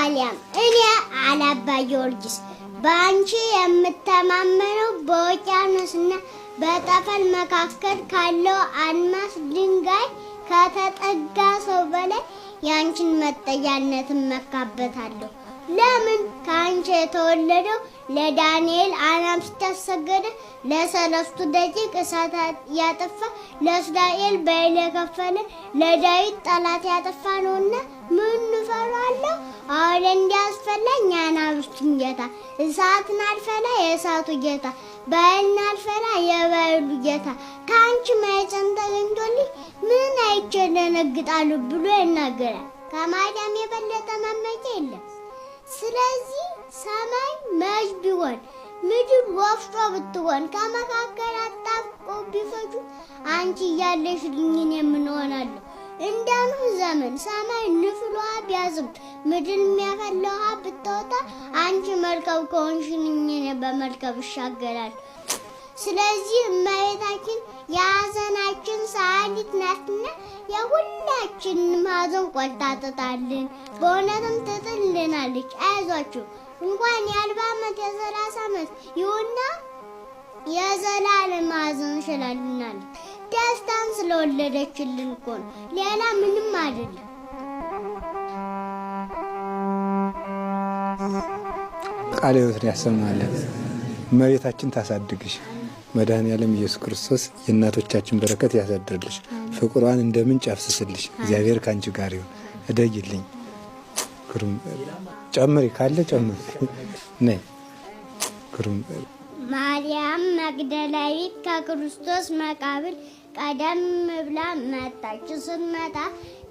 ማርያም እኔ አላባ ጊዮርጊስ ባንቺ የምተማመነው በውቅያኖስና በጠፈር መካከል ካለው አልማዝ ድንጋይ ከተጠጋ ሰው በላይ ያንቺን መጠጊያነት መካበታለሁ። ለምን ካንቺ የተወለደው ለዳንኤል አናብስት ያሰገደ ለሰለስቱ ደቂቅ እሳት ያጠፋ ለእስራኤል በይል የከፈለ ለዳዊት ጠላት ያጠፋ ነውና ምን እፈራለሁ? አሁን እንዲያስፈላኝ አናብስቱን ጌታ እሳትን አልፈላ የእሳቱ ጌታ በይልን አልፈላ የበይሉ ጌታ ካንቺ ማኅፀን ተገኝቶልኝ ምን አይቼ ደነግጣለሁ ብሎ ይናገራል። ከማርያም የበለጠ መመኪያ የለም። ስለዚህ ሰማይ መች ቢሆን ምድር ወፍጮ ብትሆን ከመካከል አጣብቆ ቢፈጁ አንቺ እያለሽልኝ እኔ ምን እሆናለሁ? እንደ ኖህ ዘመን ሰማይ ንፍሏ ቢያዝም ምድር የሚያፈላ ውሃ ብትወጣ አንቺ መርከብ ከሆንሽልኝ እኔ በመርከብ እሻገራለሁ። ስለዚህ እመቤታችን የሐዘናችን ሰዓሊት ናትና የሁላችንም ሐዘን ቆርጣ ትጣልን፣ በእውነትም ትጥልናለች። አይዟችሁ እንኳን የ40 ዓመት የ30 ዓመት ይሁንና የዘላለም ሐዘን ሽላልናለች። ደስታን ስለወለደችልን እኮ ነው፣ ሌላ ምንም አይደለም። ቃለ ሕይወትን ያሰማልን። እመቤታችን ታሳድግሽ። መድኃኔዓለም ኢየሱስ ክርስቶስ የእናቶቻችን በረከት ያሳድርልሽ። ፍቅሯን እንደ ምንጭ ያፍስስልሽ። እግዚአብሔር ካንቺ ጋር ይሁን። እደጊልኝ ግሩም ጨምሪ ካለ ጨምሪ ነይ ግሩም ማርያም መግደላዊት ከክርስቶስ መቃብር ቀደም ብላ መጣች። ስትመጣ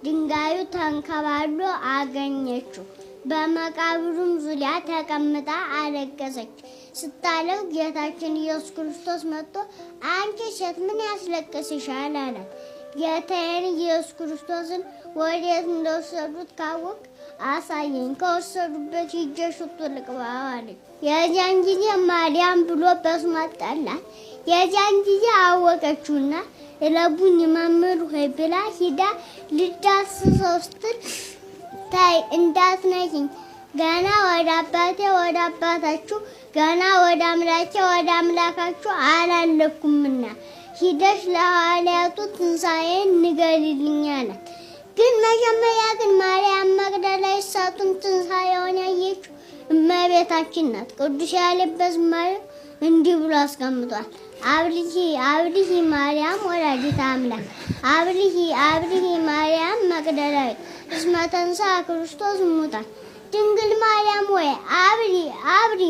ድንጋዩ ተንከባሎ አገኘችው። በመቃብሩም ዙሪያ ተቀምጣ አለቀሰች። ስታለቅስ ጌታችን ኢየሱስ ክርስቶስ መጥቶ አንቺ ሴት ምን ያስለቅስሻል አላት። ጌታዬን ኢየሱስ ክርስቶስን ወዴት እንደወሰዱት ካወቅ አሳየኝ፣ ከወሰዱበት ሂጄ ሽቱ ልቅባ አለች። የዚያን ጊዜ ማርያም ብሎ በስሟ ጠራት። የዚያን ጊዜ አወቀችውና እለቡኝ መምህር ሆይ ብላ ሂዳ ልዳስሰው ስትል ታይ እንዳትነኪኝ፣ ገና ወደ አባቴ ወደ አባታችሁ ገና ወደ አምላኬ ወደ አምላካችሁ አላለኩምና ሂደሽ ለሐዋርያቱ ትንሣኤን ንገሪልኝ አላት። ግን መጀመሪያ ግን ማርያም መግደላዊት እሳቱን ትንሣኤውን ያየችው እመቤታችን ናት። ቅዱስ ያለበት ማርያም እንዲህ ብሎ አስቀምጧል። አብልሂ አብልሂ ማርያም ወላዲተ አምላክ አብልሂ አብልሂ ማርያም መግደላዊት እስመ ተንሥአ ክርስቶስ እሙታን። ድንግል ማርያም ወይ አብሊ አብሊ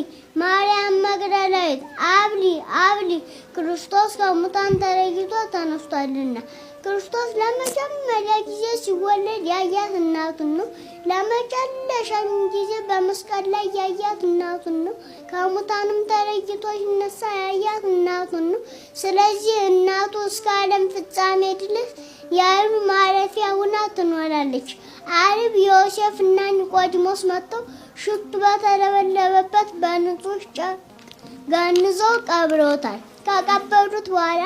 ማርያም መግደላዊት አብሊ አብሊ ክርስቶስ ከሙታን ተለይቶ ተነስቷልና። ክርስቶስ ለመጀመሪያ ጊዜ ሲወለድ ያያት እናቱን ነው። ለመጨረሻም ጊዜ በመስቀል ላይ ያያት እናቱን ነው። ከሙታንም ተለይቶ ሲነሳ ያያት እናቱን ነው። ስለዚህ እናቱ እስከ ዓለም ፍጻሜ ድረስ የዓርብ ማረፊያ ሆና ትኖራለች። ዓርብ ዮሴፍና ኒቆዲሞስ መጥተው ሽቱ በተለበለበበት በንጹህ ጨርቅ ገንዘው ቀብረውታል። ከቀበሩት በኋላ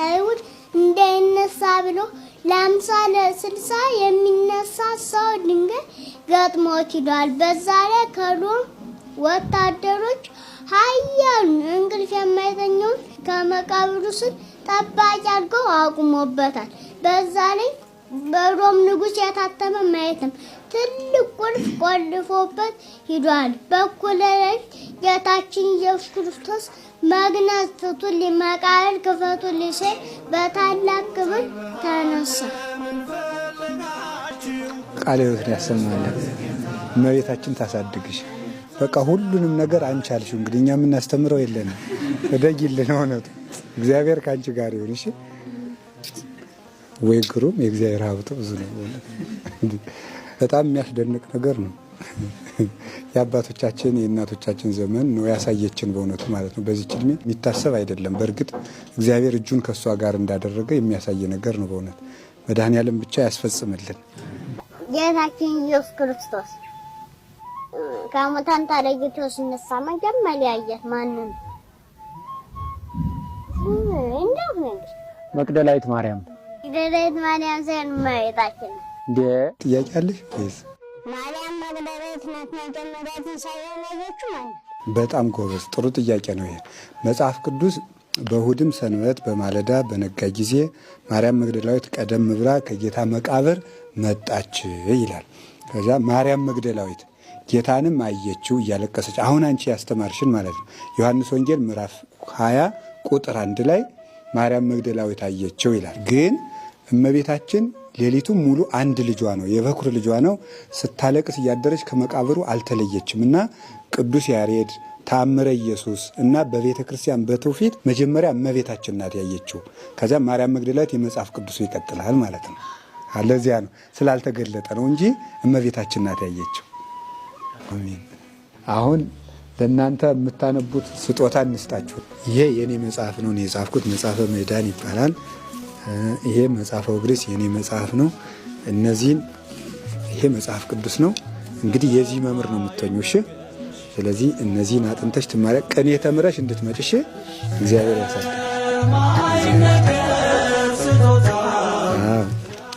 አይሁድ እንዳይነሳ ብሎ ለ50 ለ60 የሚነሳ ሰው ድንጋይ ገጥሞት ሂዷል። በዛ ላይ ከሮም ወታደሮች ኃያሉን እንቅልፍ የማይተኛውን ከመቃብሩ ስር ጠባቂ አድርገው አቁሞበታል። በዛ ላይ በሮም ንጉሥ የታተመ ማየትም ትልቅ ቁልፍ ቆልፎበት ሂዷል። በኩለ ሌሊት ጌታችን ኢየሱስ ክርስቶስ መግነዝ ፍቱልኝ፣ መቃብር ክፈቱልኝ ሲል በታላቅ ክብር ተነሳ። ቃለ ሕይወትን ያሰማልን። እመቤታችን ታሳድግሽ። በቃ ሁሉንም ነገር አንቺ አልሽው። እንግዲህ እኛ የምናስተምረው የለንም። እደጊልን። እውነቱ እግዚአብሔር ካንቺ ጋር ይሁን። እሺ ወይ ግሩም! የእግዚአብሔር ሀብቱ ብዙ ነው። በጣም የሚያስደንቅ ነገር ነው። የአባቶቻችን የእናቶቻችን ዘመን ነው ያሳየችን በእውነቱ ማለት ነው። በዚህ ዕድሜ የሚታሰብ አይደለም። በእርግጥ እግዚአብሔር እጁን ከሷ ጋር እንዳደረገ የሚያሳይ ነገር ነው በእውነት። መድኃኔዓለም ብቻ ያስፈጽምልን። ጌታችን ኢየሱስ ክርስቶስ ከሙታን ተለይቶ ሲነሳ መጀመሪያ ያያት ማንን? እንደው መግደላዊት ማርያም መግደላዊት ማርያም ሳይሆን እመቤታችን። እንደ ጥያቄ አለሽ ወይስ ማርያም መግደላዊት ናት መጀመሪያ ትንሣኤውን ያየችው ማለት። በጣም ጎበዝ፣ ጥሩ ጥያቄ ነው ይሄ። መጽሐፍ ቅዱስ በእሑድም ሰንበት በማለዳ በነጋ ጊዜ ማርያም መግደላዊት ቀደም ብላ ከጌታ መቃብር መጣች ይላል። ከዛ ማርያም መግደላዊት ጌታንም አየችው እያለቀሰች፣ አሁን አንቺ ያስተማርሽን ማለት ነው። ዮሐንስ ወንጌል ምዕራፍ 20 ቁጥር 1 ላይ ማርያም መግደላዊት አየችው ይላል። ግን እመቤታችን ሌሊቱም ሙሉ አንድ ልጇ ነው፣ የበኩር ልጇ ነው፣ ስታለቅስ እያደረች ከመቃብሩ አልተለየችም እና ቅዱስ ያሬድ ተአምረ ኢየሱስ እና በቤተ ክርስቲያን በትውፊት መጀመሪያ እመቤታችን ናት ያየችው። ከዚያ ማርያም መግደላዊት የመጽሐፍ ቅዱሱ ይቀጥላል ማለት ነው። አለዚያ ነው ስላልተገለጠ ነው እንጂ እመቤታችን ናት ያየችው። አሜን። አሁን ለእናንተ የምታነቡት ስጦታ እንስጣችሁ። ይሄ የኔ መጽሐፍ ነው፣ እኔ የጻፍኩት መጽሐፈ ምዕዳን ይባላል። ይሄ መጽሐፈ ወግሪስ የኔ መጽሐፍ ነው። እነዚህን ይሄ መጽሐፍ ቅዱስ ነው። እንግዲህ የዚህ መምህር ነው የምትሆኙ። እሺ። ስለዚህ እነዚህን አጥንተሽ ትማሪ፣ ቅኔ ተምረሽ እንድትመጪ። እሺ። እግዚአብሔር ያሳድግ።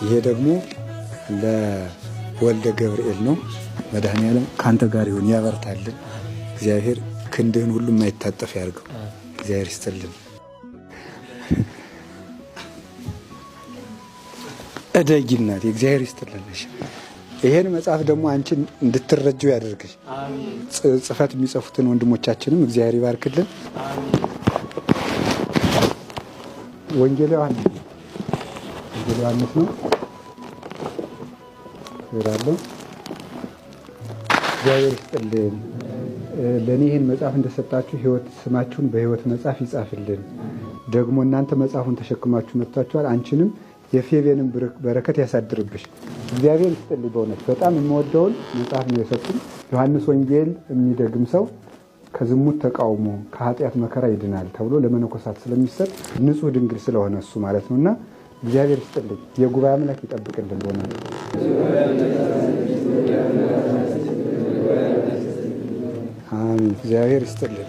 ይሄ ደግሞ ለወልደ ገብርኤል ነው። መድኃኔዓለም ካንተ ጋር ይሁን፣ ያበርታልን። እግዚአብሔር ክንድህን ሁሉ የማይታጠፍ ያድርገው። እግዚአብሔር ይስጥልን። እደጊናት እግዚአብሔር ይስጥልንሽ። ይሄን መጽሐፍ ደግሞ አንቺ እንድትረጂው ያደርግሽ። ጽፈት የሚጽፉትን ወንድሞቻችንም እግዚአብሔር ይባርክልን። ወንጌል ዮሐንስ ነው ይራሉ። እግዚአብሔር ይስጥልን። ለእኔ ይህን መጽሐፍ እንደሰጣችሁ ህይወት ስማችሁን በህይወት መጽሐፍ ይጻፍልን። ደግሞ እናንተ መጽሐፉን ተሸክማችሁ መጥታችኋል። አንቺንም የፌቤንም በረከት ያሳድርብሽ። እግዚአብሔር ይስጥልኝ። በእውነት በጣም የምወደውን መጽሐፍ ነው የሰጡኝ። ዮሐንስ ወንጌል የሚደግም ሰው ከዝሙት ተቃውሞ ከኃጢአት መከራ ይድናል ተብሎ ለመነኮሳት ስለሚሰጥ ንጹሕ ድንግል ስለሆነ እሱ ማለት ነውና እግዚአብሔር ይስጥልኝ። የጉባኤ አምላክ ይጠብቅልን። በእውነት አሜን። እግዚአብሔር ይስጥልን።